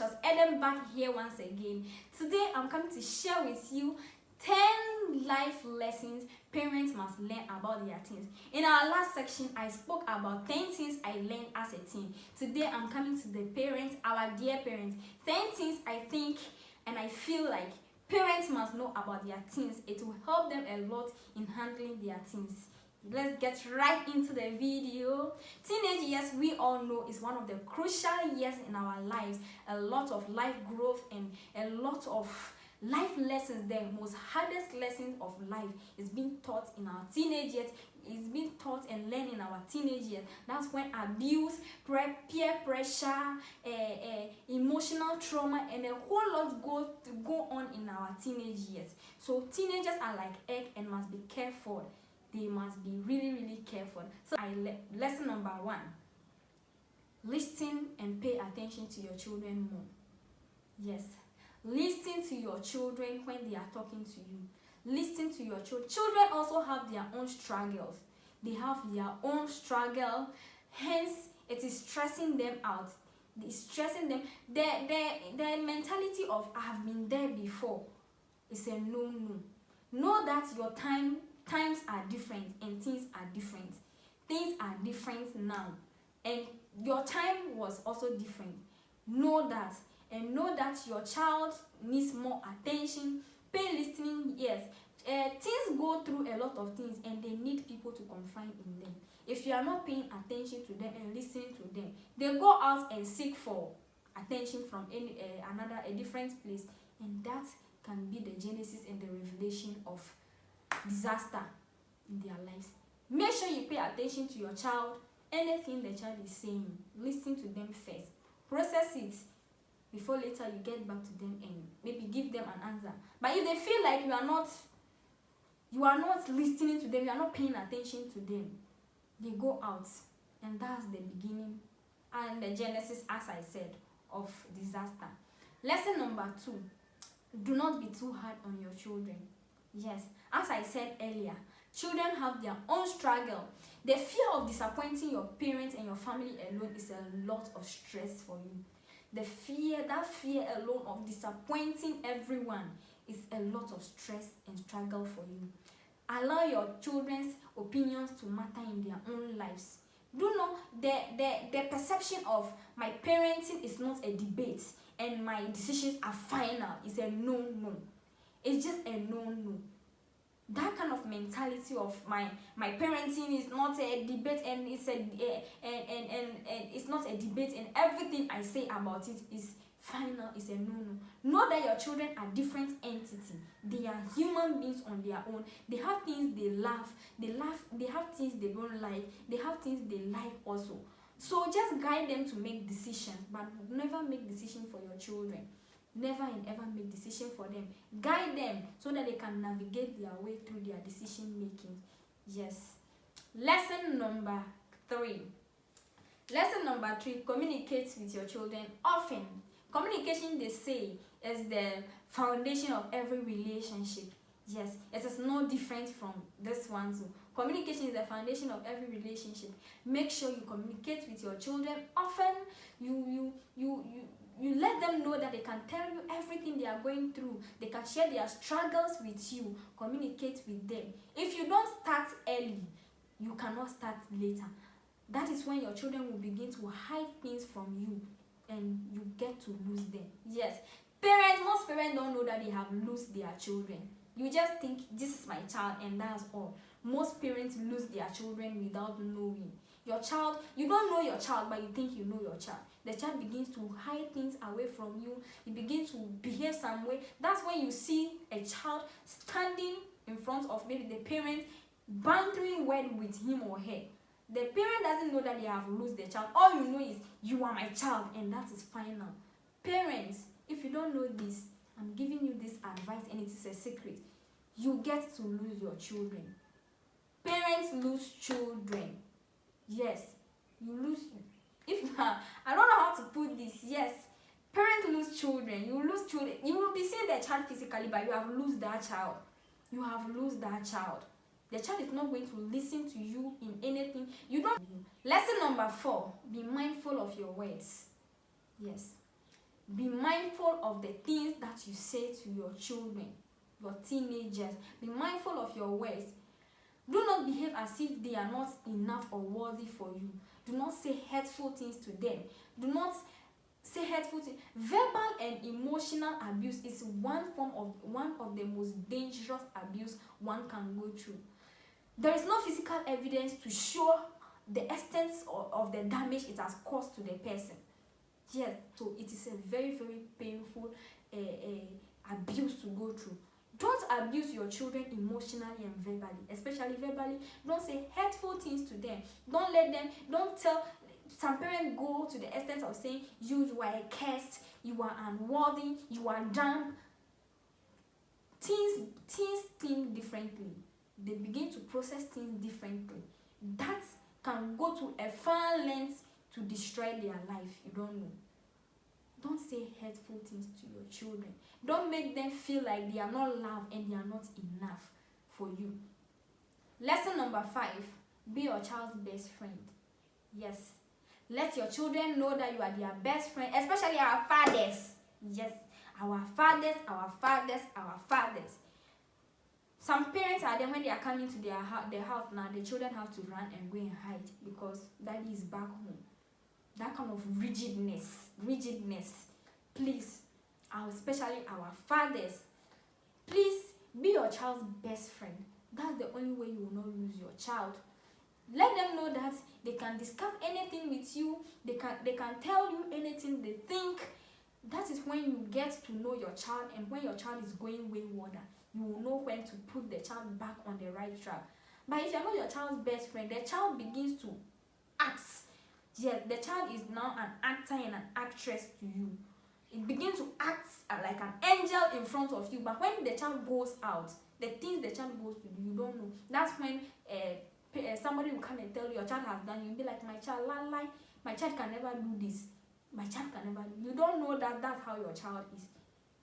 precious Airdem back here once again. Today I'm coming to share with you 10 life lessons parents must learn about their teens. In our last section, I spoke about 10 things I learned as a teen. Today I'm coming to the parents, our dear parents. 10 things I think and I feel like parents must know about their teens. It will help them a lot in handling their teens. Let's get right into the video. Teenage years, we all know, is one of the crucial years in our lives. A lot of life growth and a lot of life lessons. The most hardest lessons of life is being taught in our teenage years. It's being taught and learned in our teenage years. That's when abuse, peer pressure, emotional trauma, and a whole lot go on in our teenage years. So teenagers are like egg and must be careful. They must be really careful. So lesson number 1: listen and pay attention to your children more. Yes, listen to your children when they are talking to you. Listen to your children. Children also have their own struggles. They have their own struggle, hence it is stressing them out. It's stressing them. Their mentality of I have been there before is a no. Know that your times are different and things are different. Things are different now, and your time was also different. Know that, and know that your child needs more attention. Pay listening ears. Teens go through a lot of things and they need people to confide in them. If you are not paying attention to them and listening to them, they go out and seek for attention from a different place, and that can be the genesis and the revelation of disaster in their lives. Make sure you pay attention to your child. Anything the child is saying, listen to them first. Process it before later you get back to them and maybe give them an answer. But if they feel like you are not listening to them, you are not paying attention to them, they go out, and that's the beginning and the genesis, as I said, of disaster. Lesson number 2: do not be too hard on your children. Yes, as I said earlier, children have their own struggle. The fear of disappointing your parents and your family alone is a lot of stress for you. That fear alone of disappointing everyone is a lot of stress and struggle for you. Allow your children's opinions to matter in their own lives. Do know the perception of my parenting is not a debate and my decisions are final is a no. It's just a no. That kind of mentality of my parenting is not a debate and it's not a debate and everything I say about it is final, is a no. Know that your children are different entities. They are human beings on their own. They have things they love, they have things they don't like, they have things they like also. So just guide them to make decisions, but never make decisions for your children. Never and ever make decisions for them. Guide them so that they can navigate their way through their decision making. Yes. Lesson number 3. Communicate with your children often. Communication, they say, is the foundation of every relationship. Yes, it is no different from this one too. Communication is the foundation of every relationship. Make sure you communicate with your children often. You let them know that they can tell you everything they are going through. They can share their struggles with you. Communicate with them. If you don't start early, you cannot start later. That is when your children will begin to hide things from you and you get to lose them. Yes, most parents don't know that they have lost their children. You just think this is my child and that's all. Most parents lose their children without knowing. Your child, you don't know your child, but you think you know your child. The child begins to hide things away from you. He begins to behave some way. That's when you see a child standing in front of maybe the parent, bantering word with him or her. The parent doesn't know that they have lost their child. All you know is, you are my child, and that is final. Parents, if you don't know this, I'm giving you this advice and it is a secret. You get to lose your children. Parents lose children. Yes, you lose. I don't know how to put this. Yes, parents lose children. You lose children. You will be seeing the child physically, but you have lost that child. You have lost that child. The child is not going to listen to you in anything. You don't. Lesson number 4: be mindful of your words. Yes, Be mindful of the things that you say to your children, your teenagers. Be mindful of your words. Do not behave as if they are not enough or worthy for you. Do not say hurtful things to them. Do not say hurtful things. Verbal and emotional abuse is one of the most dangerous abuse one can go through. There is no physical evidence to show the extent of the damage it has caused to the person. Yes, so it is a very, very painful abuse to go through. Don't abuse your children emotionally and verbally, especially verbally. Don't say hurtful things to them. Don't tell. Some parents go to the extent of saying you are a cursed, you are unworthy, you are dumb. Teens think differently. They begin to process things differently. That can go to a far length to destroy their life. You don't know. Don't say hurtful things to your children. Don't make them feel like they are not loved and they are not enough for you. Lesson number 5. Be your child's best friend. Yes. Let your children know that you are their best friend, especially our fathers. Yes. Our fathers. Some parents are there when they are coming to their house now, the children have to run and go and hide because daddy is back home. That kind of rigidness. Please, especially our fathers, please be your child's best friend. That's the only way you will not lose your child. Let them know that they can discuss anything with you. They can tell you anything they think. That is when you get to know your child, and when your child is going wayward, you will know when to put the child back on the right track. But if you are not your child's best friend, the child begins to act. Yes, the child is now an actor and an actress to you. It begins to act like an angel in front of you. But when the child goes out, the things the child goes to do, you don't know. That's when somebody will come and tell you your child has done. You'll be like, my child, lie. My child can never do this. My child can never do. You don't know that that's how your child is.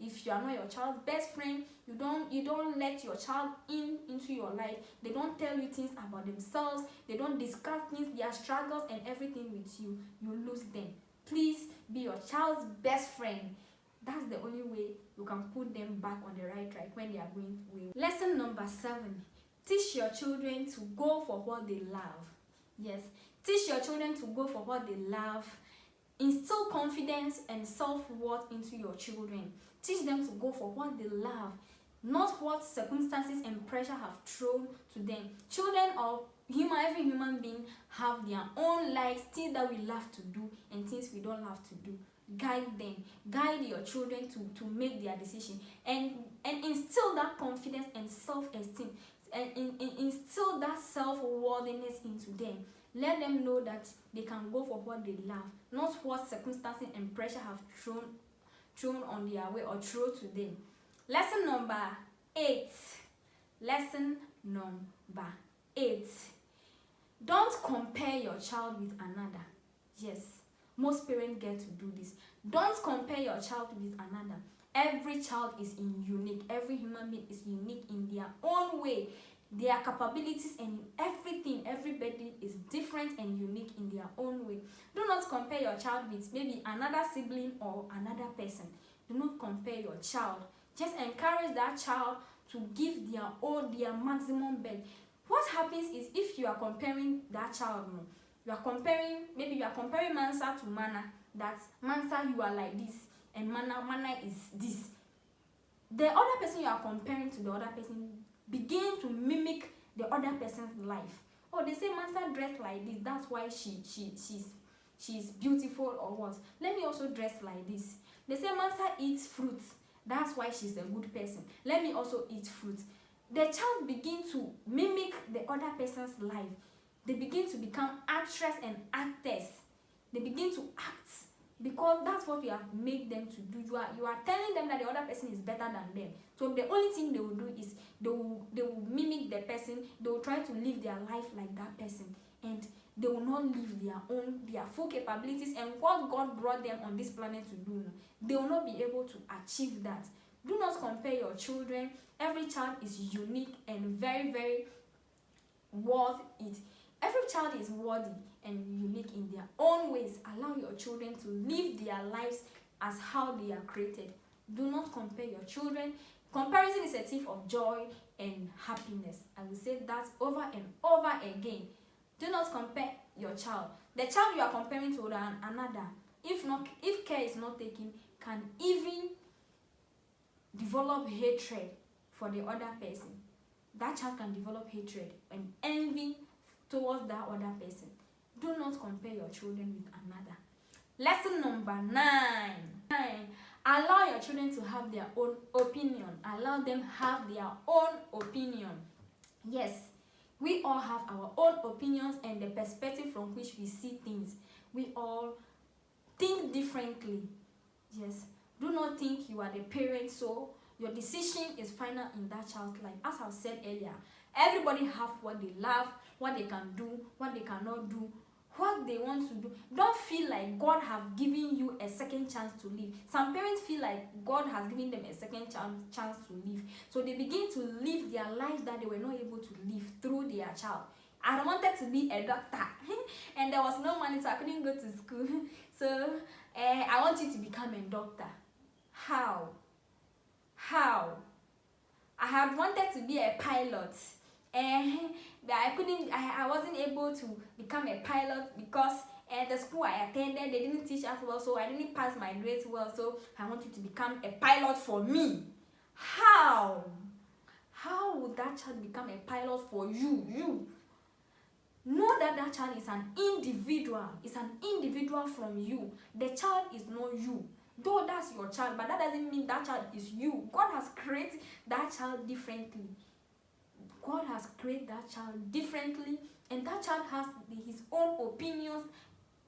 If you are not your child's best friend, you don't let your child into your life. They don't tell you things about themselves. They don't discuss things, their struggles and everything with you. You lose them. Please be your child's best friend. That's the only way you can put them back on the right track when they are going away. Lesson number 7. Teach your children to go for what they love. Yes, teach your children to go for what they love. Instill confidence and self-worth into your children. Teach them to go for what they love, not what circumstances and pressure have thrown to them. Children or every human being have their own lives, things that we love to do and things we don't love to do. Guide them. Guide your children to make their decision, and instill that confidence and self-esteem, and instill that self-worthiness into them. Let them know that they can go for what they love, not what circumstances and pressure have thrown on their way or thrown to them. Lesson number 8. Don't compare your child with another. Yes, most parents get to do this. Don't compare your child with another. Every child is unique. Every human being is unique in their own way. Their capabilities and everything, everybody is different and unique in their own way. Do not compare your child with maybe another sibling or another person. Do not compare your child. Just encourage that child to give their maximum best. What happens is, if you are comparing that child, you are comparing Mansa to Mana. That Mansa, you are like this, and Mana is this. The other person you are comparing to the other person begin to mimic the other person's life. Oh, they say Mansa dressed like this, that's why she's beautiful or what. Let me also dress like this. They say Mansa eats fruit, that's why she's a good person. Let me also eat fruit. The child begin to mimic the other person's life. They begin to become actress and actors. They begin to act because that's what you have made them to do. You are telling them that the other person is better than them. So the only thing they will do is they will mimic the person. They will try to live their life like that person, and they will not live their full capabilities and what God brought them on this planet to do. They will not be able to achieve that. Do not compare your children. Every child is unique and very, very worth it. Every child is worthy and unique in their own ways. Allow your children to live their lives as how they are created. Do not compare your children. Comparison is a thief of joy and happiness. I will say that over and over again. Do not compare your child. The child you are comparing to another, if care is not taken, can even develop hatred for the other person. That child can develop hatred and envy towards that other person. Do not compare your children with another. Lesson number 9. Allow your children to have their own opinion. Allow them have their own opinion. Yes, we all have our own opinions and the perspective from which we see things. We all think differently. Yes, do not think you are the parent, so your decision is final in that child's life. As I've said earlier, everybody have what they love, what they can do, what they cannot do, what they want to do. Don't feel like God have given you a second chance to live. Some parents feel like God has given them a second chance to live, so they begin to live their lives that they were not able to live through their child. I wanted to be a doctor and there was no money, so I couldn't go to school. So I want you to become a doctor. How? I had wanted to be a pilot, but I wasn't able to become a pilot because the school I attended, they didn't teach us well, so I didn't pass my grades well. So I want you to become a pilot for me. How would that child become a pilot for you? Know that that child is an individual. It's an individual from you. The child is not you. Though that's your child, but that doesn't mean that child is you. God has created that child differently. God has created that child differently, and that child has his own opinions,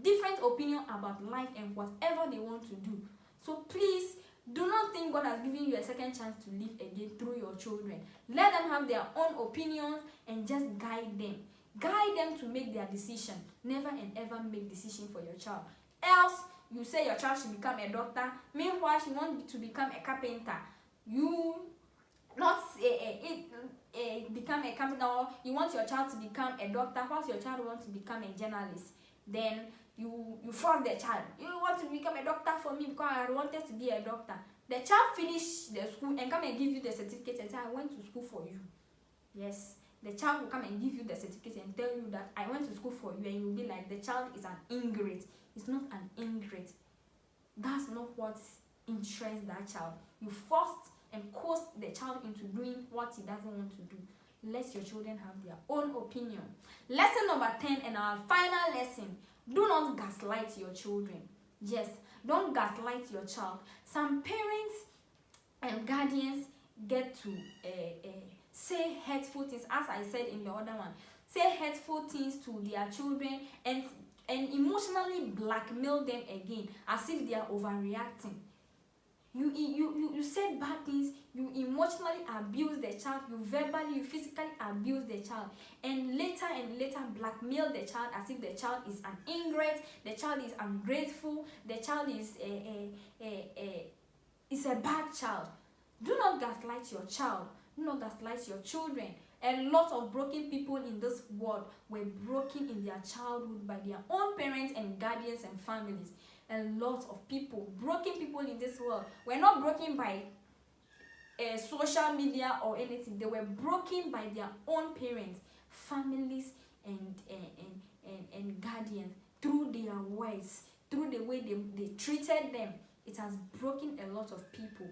different opinion about life and whatever they want to do. So please do not think God has given you a second chance to live again through your children. Let them have their own opinions and just guide them. Guide them to make their decision. Never and ever make decision for your child. Else, you say your child should become a doctor, meanwhile she wants to become a carpenter. You not become a carpenter, or you want your child to become a doctor whilst your child wants to become a journalist. Then you force the child. You want to become a doctor for me because I wanted to be a doctor. The child finish the school and come and give you the certificate and say, I went to school for you. Yes. The child will come and give you the certificate and tell you that I went to school for you, and you'll be like, the child is an ingrate. It's not an ingrate. That's not what interests that child. You forced and coerced the child into doing what he doesn't want to do. Let your children have their own opinion. Lesson number 10 and our final lesson. Do not gaslight your children. Yes, don't gaslight your child. Some parents and guardians get to say hurtful things, as I said in the other one. Say hurtful things to their children and emotionally blackmail them again as if they are overreacting. You say bad things, you emotionally abuse the child, you verbally, you physically abuse the child, and later blackmail the child as if the child is an ingrate, the child is ungrateful, the child is a bad child. Do not gaslight your child. Do not gaslight your children. A lot of broken people in this world were broken in their childhood by their own parents and guardians and families. A lot of people, broken people in this world, were not broken by social media or anything. They were broken by their own parents, families, and guardians, through their words, through the way they treated them. It has broken a lot of people.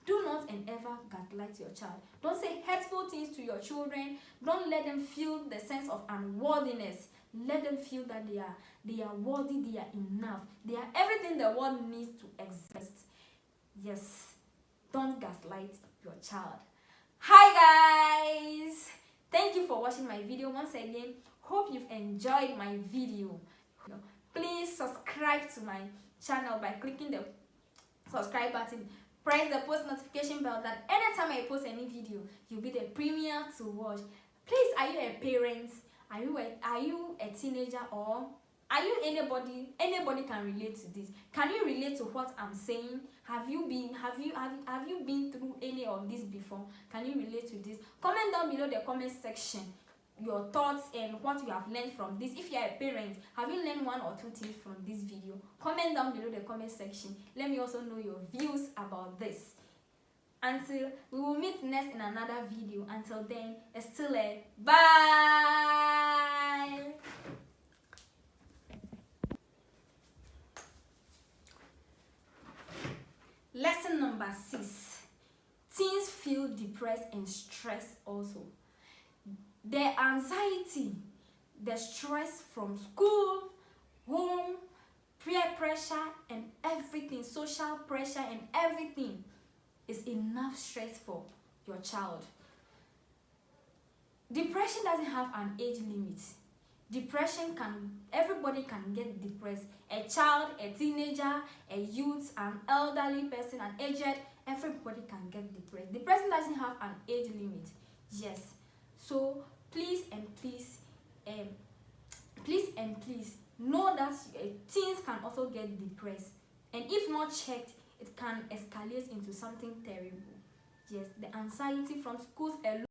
Do not and ever gaslight your child. Don't say hurtful things to your children. Don't let them feel the sense of unworthiness. Let them feel that they are worthy, they are enough. They are everything the world needs to exist. Yes, don't gaslight your child. Hi guys! Thank you for watching my video once again. Hope you've enjoyed my video. Please subscribe to my channel by clicking the subscribe button. Press the post notification bell that anytime I post any video, you'll be the premier to watch. Please, are you a parent? Are you a teenager, or are you anybody? Anybody can relate to this. Can you relate to what I'm saying? Have you been through any of this before? Can you relate to this? Comment down below the comment section. your thoughts and what you have learned from this. If you are a parent, have you learned 1 or 2 things from this video? Comment down below the comment section. Let me also know your views about this. Until we will meet next in another video. Until then, it's still a bye. Lesson number 6. Teens feel depressed and stressed also. The anxiety, the stress from school, home, peer pressure and everything, social pressure and everything is enough stress for your child. Depression doesn't have an age limit. Everybody can get depressed. A child, a teenager, a youth, an elderly person, an aged, everybody can get depressed. Depression doesn't have an age limit. Yes. So please know that teens can also get depressed. And if not checked, it can escalate into something terrible. Yes, the anxiety from schools alone